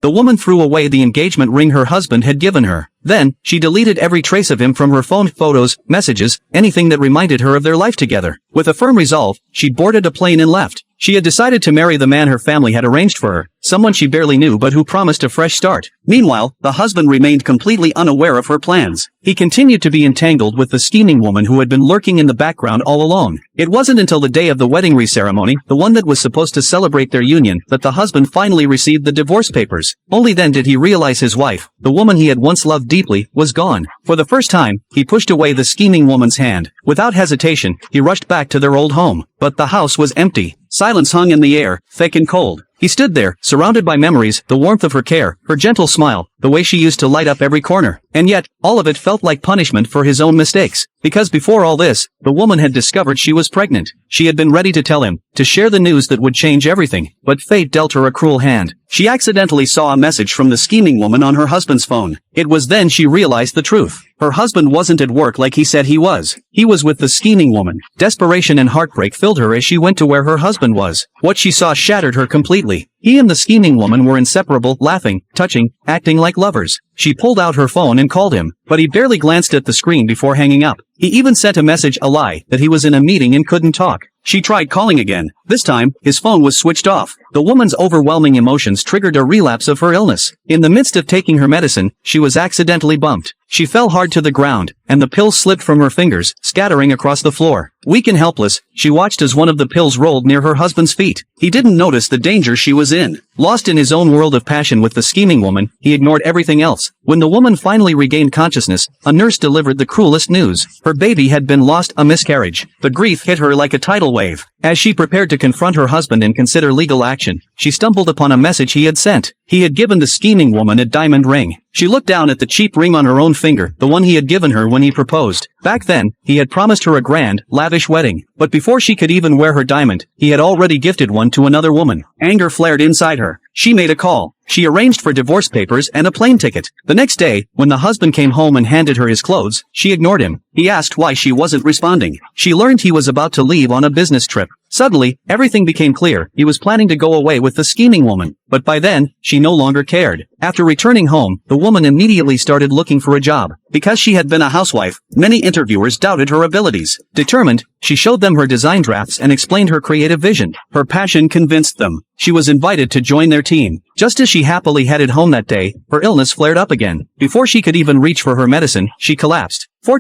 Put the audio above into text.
The woman threw away the engagement ring her husband had given her. Then, she deleted every trace of him from her phone, photos, messages, anything that reminded her of their life together. With a firm resolve, she boarded a plane and left. She had decided to marry the man her family had arranged for her, someone she barely knew but who promised a fresh start. Meanwhile, the husband remained completely unaware of her plans. He continued to be entangled with the scheming woman who had been lurking in the background all along. It wasn't until the day of the wedding ceremony, the one that was supposed to celebrate their union, that the husband finally received the divorce papers. Only then did he realize his wife, the woman he had once loved deeply, was gone. For the first time, he pushed away the scheming woman's hand. Without hesitation, he rushed back to their old home. But the house was empty. Silence hung in the air, thick and cold. He stood there, surrounded by memories, the warmth of her care, her gentle smile, the way she used to light up every corner. And yet, all of it felt like punishment for his own mistakes. Because before all this, the woman had discovered she was pregnant. She had been ready to tell him, to share the news that would change everything. But fate dealt her a cruel hand. She accidentally saw a message from the scheming woman on her husband's phone. It was then she realized the truth. Her husband wasn't at work like he said he was. He was with the scheming woman. Desperation and heartbreak filled her as she went to where her husband was. What she saw shattered her completely. He and the scheming woman were inseparable, laughing, touching, acting like lovers. She pulled out her phone and called him, but he barely glanced at the screen before hanging up. He even sent a message, a lie, that he was in a meeting and couldn't talk. She tried calling again. This time, his phone was switched off. The woman's overwhelming emotions triggered a relapse of her illness. In the midst of taking her medicine, she was accidentally bumped. She fell hard to the ground, and the pills slipped from her fingers, scattering across the floor. Weak and helpless, she watched as one of the pills rolled near her husband's feet. He didn't notice the danger she was in. Lost in his own world of passion with the scheming woman, he ignored everything else. When the woman finally regained consciousness, a nurse delivered the cruelest news. Her baby had been lost, a miscarriage. The grief hit her like a tidal wave. As she prepared to confront her husband and consider legal action, she stumbled upon a message he had sent. He had given the scheming woman a diamond ring. She looked down at the cheap ring on her own finger, the one he had given her when he proposed. Back then, he had promised her a grand, lavish wedding. But before she could even wear her diamond, he had already gifted one to another woman. Anger flared inside her. She made a call. She arranged for divorce papers and a plane ticket. The next day, when the husband came home and handed her his clothes, she ignored him. He asked why she wasn't responding. She learned he was about to leave on a business trip. Suddenly, everything became clear. He was planning to go away with the scheming woman. But by then, she no longer cared. After returning home, the woman immediately started looking for a job. Because she had been a housewife, many interviewers doubted her abilities. Determined, she showed them her design drafts and explained her creative vision. Her passion convinced them. She was invited to join their team. Just as she happily headed home that day, her illness flared up again. Before she could even reach for her medicine, she collapsed.